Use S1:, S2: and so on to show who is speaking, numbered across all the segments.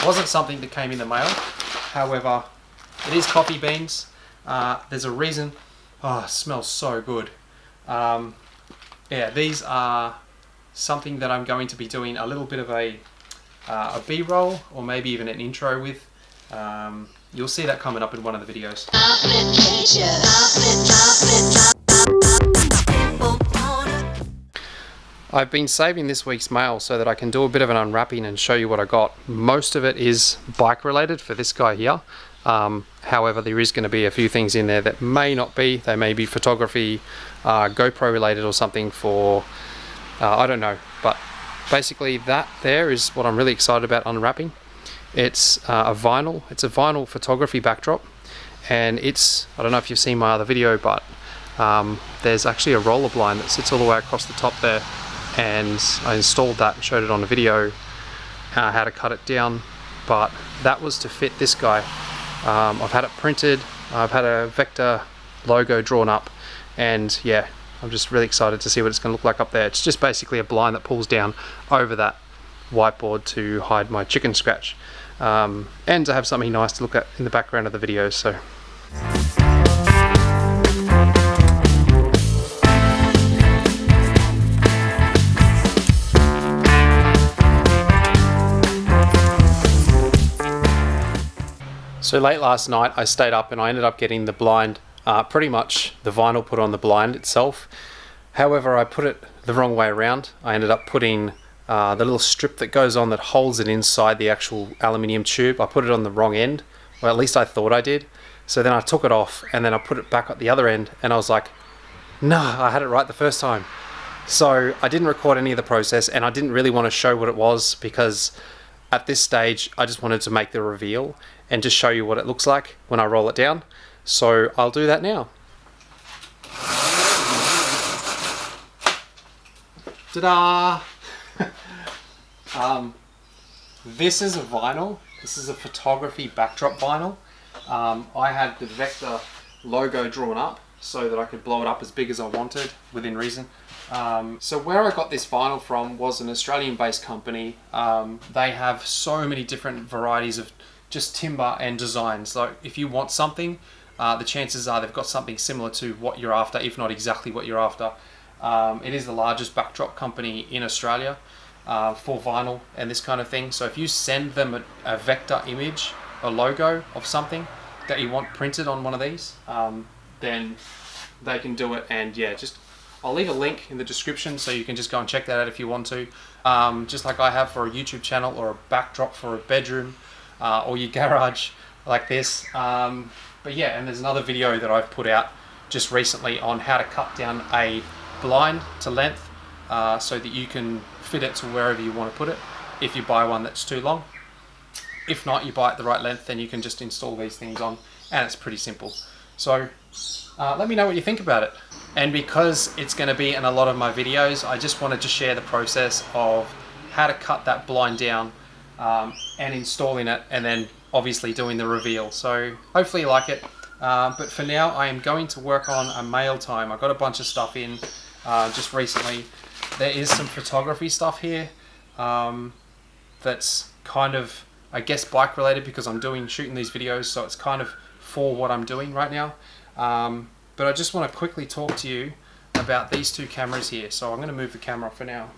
S1: Wasn't something that came in the mail. However, it is coffee beans. There's a reason. Oh, it smells so good. Yeah, these are something that I'm going to be doing a little bit of a B-roll or maybe even an intro with. You'll see that coming up in one of the videos. I've been saving this week's mail so that I can do a bit of an unwrapping and show you what I got. Most of it is bike related for this guy here. However, there is going to be a few things in there that may not be. They may be photography, GoPro related or something for, I don't know. But basically that there is what I'm really excited about unwrapping. It's a vinyl. It's a vinyl photography backdrop. And it's, I don't know if you've seen my other video, but there's actually a roller blind that sits all the way across the top there. And I installed that and showed it on a video how to cut it down, but that was to fit this guy. I've had it printed, I've had a vector logo drawn up, and yeah, I'm just really excited to see what it's going to look like up there. It's just basically a blind that pulls down over that whiteboard to hide my chicken scratch, and to have something nice to look at in the background of the video. So late last night I stayed up and I ended up getting the blind, pretty much the vinyl put on the blind itself. However, I put it the wrong way around. I ended up putting the little strip that goes on that holds it inside the actual aluminium tube. I put it on the wrong end, or at least I thought I did. So then I took it off and then I put it back at the other end and I was like, no, I had it right the first time. So I didn't record any of the process and I didn't really want to show what it was because at this stage I just wanted to make the reveal and just show you what it looks like when I roll it down. So I'll do that now. Ta-da! This is a vinyl. This is a photography backdrop vinyl. I had the Vector logo drawn up so that I could blow it up as big as I wanted within reason. So where I got this vinyl from was an Australian-based company. They have so many different varieties of just timber and designs. So if you want something, the chances are they've got something similar to what you're after, if not exactly what you're after. It is the largest backdrop company in Australia for vinyl and this kind of thing. So if you send them a vector image, a logo of something that you want printed on one of these, then they can do it. And yeah, I'll leave a link in the description so you can just go and check that out if you want to. Just like I have for a YouTube channel or a backdrop for a bedroom or your garage like this. But yeah, and there's another video that I've put out just recently on how to cut down a blind to length so that you can fit it to wherever you want to put it if you buy one that's too long. If not, you buy it the right length, then you can just install these things on, and it's pretty simple. So let me know what you think about it. And because it's going to be in a lot of my videos, I just wanted to share the process of how to cut that blind down and installing it, and then obviously doing the reveal. So hopefully you like it. But for now, I am going to work on a mail time. I got a bunch of stuff in just recently. There is some photography stuff here that's kind of, I guess, bike related because I'm shooting these videos, so it's kind of for what I'm doing right now. But I just want to quickly talk to you about these two cameras here. So I'm going to move the camera for now.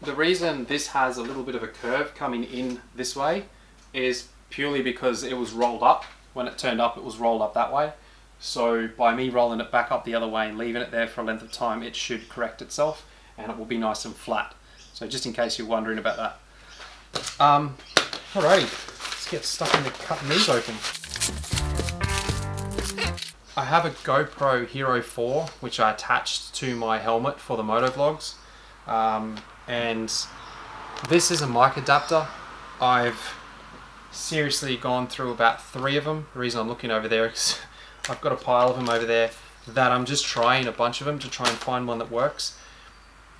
S1: The reason this has a little bit of a curve coming in this way is purely because it was rolled up. When it turned up, it was rolled up that way. So by me rolling it back up the other way and leaving it there for a length of time, it should correct itself and it will be nice and flat. So just in case you're wondering about that. Alrighty, let's get stuck into cutting these open. I have a Gopro Hero 4 which I attached to my helmet for the Moto vlogs, and this is a mic adapter. I've seriously gone through about 3 of them. The reason I'm looking over there is I've got a pile of them over there that I'm just trying a bunch of them to try and find one that works.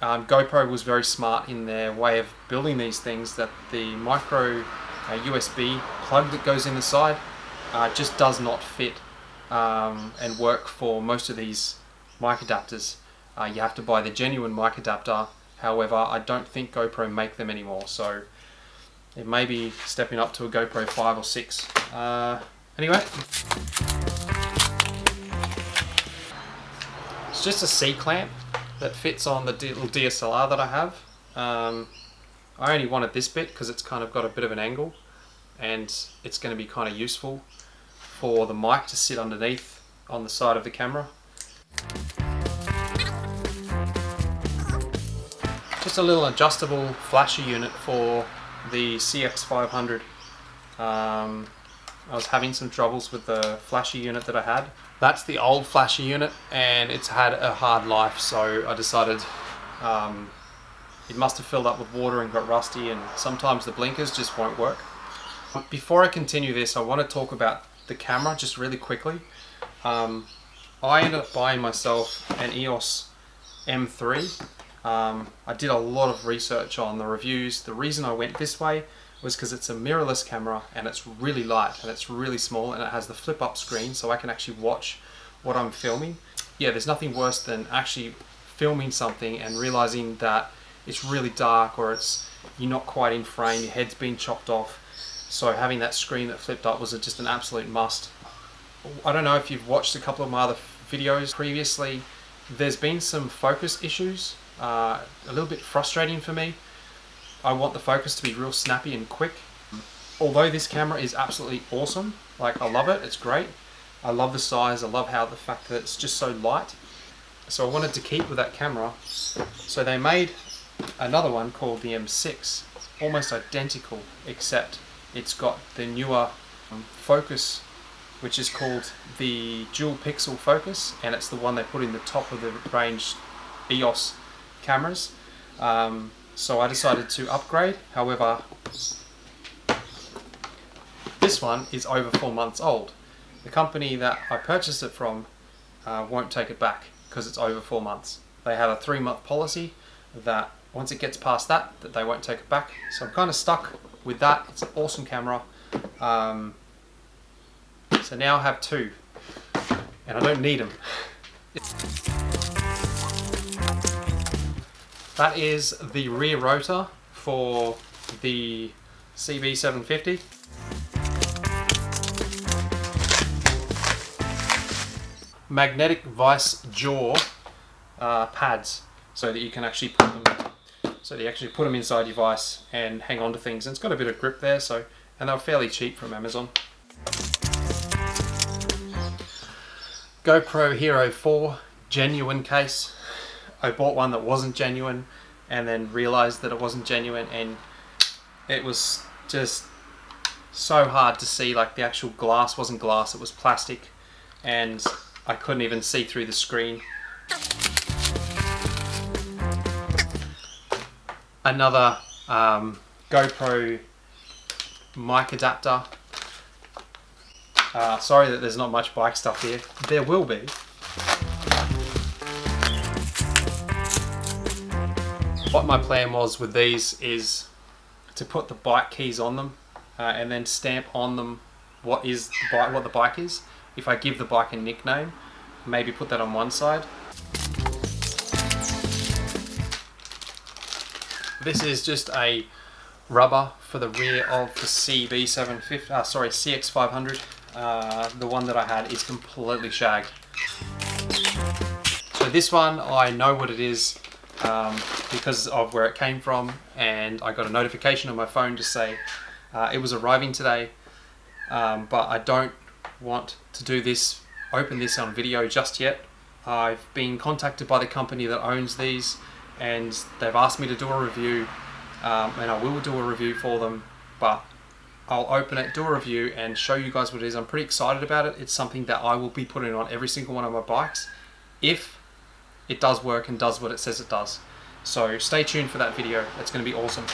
S1: GoPro was very smart in their way of building these things, that the micro USB plug that goes in the side just does not fit and work for most of these mic adapters. You have to buy the genuine mic adapter. However, I don't think GoPro make them anymore, so It may be stepping up to a GoPro 5 or 6. Anyway, it's just a C-clamp that fits on the little DSLR that I have. I only wanted this bit because it's kind of got a bit of an angle, and it's going to be kind of useful for the mic to sit underneath on the side of the camera. Just a little adjustable flasher unit for the CX500. I was having some troubles with the flasher unit that I had. That's the old flasher unit, and it's had a hard life, so I decided it must have filled up with water and got rusty, and sometimes the blinkers just won't work. Before I continue this, I want to talk about the camera just really quickly. I ended up buying myself an EOS M3. I did a lot of research on the reviews. The reason I went this way was because it's a mirrorless camera, and it's really light and it's really small, and it has the flip up screen so I can actually watch what I'm filming. Yeah, there's nothing worse than actually filming something and realizing that it's really dark, or you're not quite in frame, your head's been chopped off. So having that screen that flipped up was just an absolute must. I don't know if you've watched a couple of my other videos previously. There's been some focus issues. A little bit frustrating for me. I want the focus to be real snappy and quick. Although this camera is absolutely awesome, like I love it, it's great. I love the size, I love the fact that it's just so light. So I wanted to keep with that camera. So they made another one called the M6, almost identical, except it's got the newer focus, which is called the dual pixel focus, and it's the one they put in the top of the range EOS cameras. So I decided to upgrade. However, this one is over 4 months old. The company that I purchased it from won't take it back because it's over 4 months. They have a 3-month policy that once it gets past that they won't take it back. So I'm kind of stuck with that. It's an awesome camera. So now I have 2, and I don't need them. That is the rear rotor for the CB750. Magnetic vice jaw pads, so that you can actually put them inside your vise and hang on to things. And it's got a bit of grip there, and they're fairly cheap from Amazon. GoPro Hero 4 genuine case. I bought one that wasn't genuine and then realized that it wasn't genuine, and it was just so hard to see. Like, the actual glass wasn't glass, it was plastic, and I couldn't even see through the screen. Another GoPro mic adapter. Sorry that there's not much bike stuff here. There will be. What my plan was with these is to put the bike keys on them and then stamp on them what the bike is. If I give the bike a nickname, maybe put that on one side. This is just a rubber for the rear of the CX500. The one that I had is completely shagged. So this one, I know what it is because of where it came from, and I got a notification on my phone to say it was arriving today, but I don't want to open this on video just yet. I've been contacted by the company that owns these, and they've asked me to do a review, and I will do a review for them, but I'll open it, do a review, and show you guys what it is. I'm pretty excited about it. It's something that I will be putting on every single one of my bikes if it does work and does what it says it does. So stay tuned for that video. It's going to be awesome.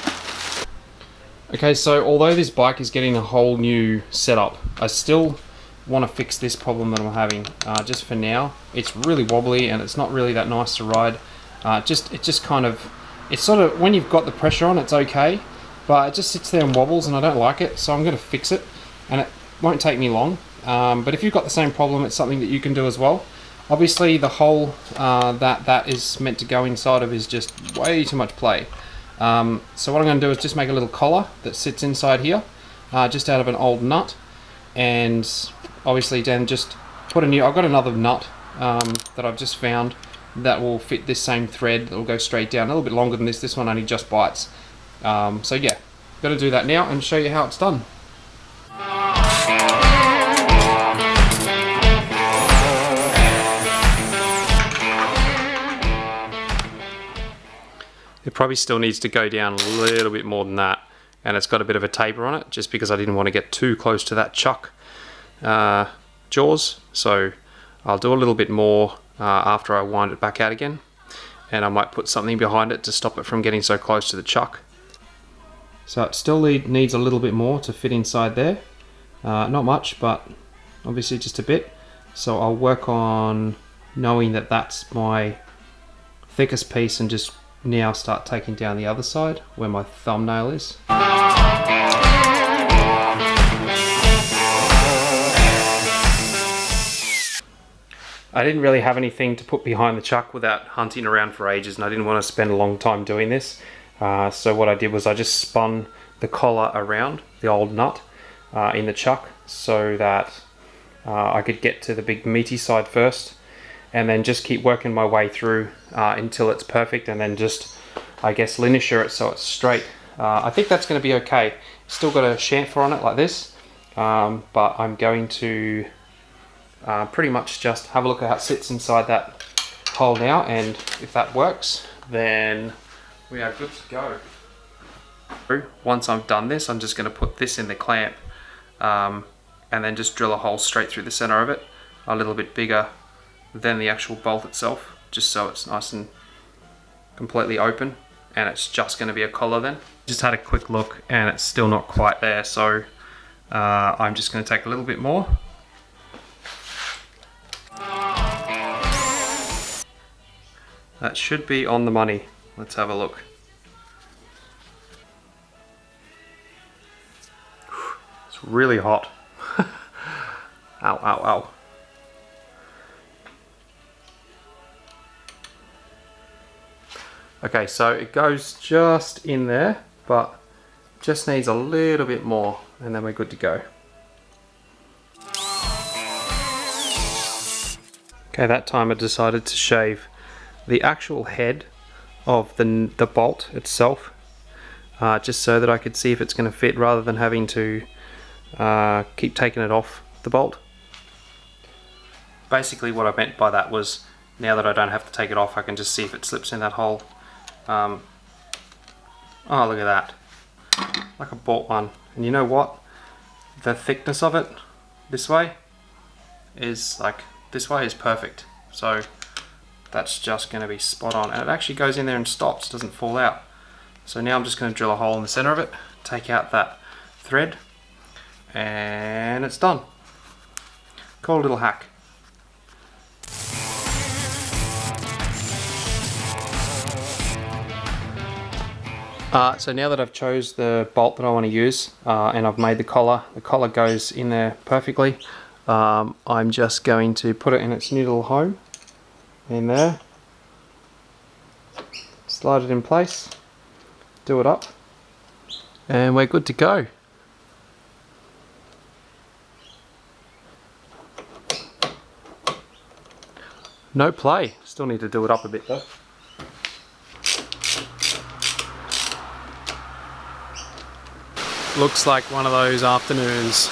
S1: Okay, so although this bike is getting a whole new setup, I still want to fix this problem that I'm having. Just for now, it's really wobbly and it's not really that nice to ride. It's sort of, when you've got the pressure on, it's okay, but it just sits there and wobbles, and I don't like it. So I'm going to fix it, and it won't take me long. But if you've got the same problem, it's something that you can do as well. Obviously, the hole that is meant to go inside of is just way too much play. So what I'm going to do is just make a little collar that sits inside here, just out of an old nut, and obviously then just put a new, I've got another nut that I've just found that will fit this same thread, that will go straight down, a little bit longer than this one only just bites. So yeah, got to do that now and show you how it's done. It probably still needs to go down a little bit more than that, and it's got a bit of a taper on it just because I didn't want to get too close to that chuck jaws. So I'll do a little bit more after I wind it back out again, and I might put something behind it to stop it from getting so close to the chuck. So it still needs a little bit more to fit inside there. Not much, but obviously just a bit. So I'll work on knowing that that's my thickest piece and just now start taking down the other side where my thumbnail is. I didn't really have anything to put behind the chuck without hunting around for ages, and I didn't want to spend a long time doing this. So what I did was I just spun the collar around the old nut in the chuck so that I could get to the big meaty side first, and then just keep working my way through until it's perfect, and then just, I guess, linisher it so it's straight. I think that's going to be okay. Still got a chamfer on it like this, but I'm going to pretty much just have a look at how it sits inside that hole now, and if that works, then we are good to go. Once I've done this, I'm just going to put this in the clamp and then just drill a hole straight through the center of it, a little bit bigger than the actual bolt itself, just so it's nice and completely open, and it's just going to be a collar then. Just had a quick look and it's still not quite there, so I'm just going to take a little bit more. That should be on the money. Let's have a look. It's really hot. Ow, ow, ow. Okay, so it goes just in there, but just needs a little bit more, and then we're good to go. Okay, that time I decided to shave the actual head of the bolt itself, just so that I could see if it's going to fit rather than having to keep taking it off the bolt. Basically what I meant by that was, now that I don't have to take it off, I can just see if it slips in that hole. Oh, look at that, like I bought one. And you know what, the thickness of it this way is perfect, so that's just going to be spot on, and it actually goes in there and stops, doesn't fall out. So now I'm just going to drill a hole in the center of it, take out that thread, and it's done. Cool little hack. So now that I've chose the bolt that I want to use, and I've made the collar goes in there perfectly. I'm just going to put it in its new little home in there, slide it in place, do it up, and we're good to go. No play, still need to do it up a bit though. Looks like one of those afternoons.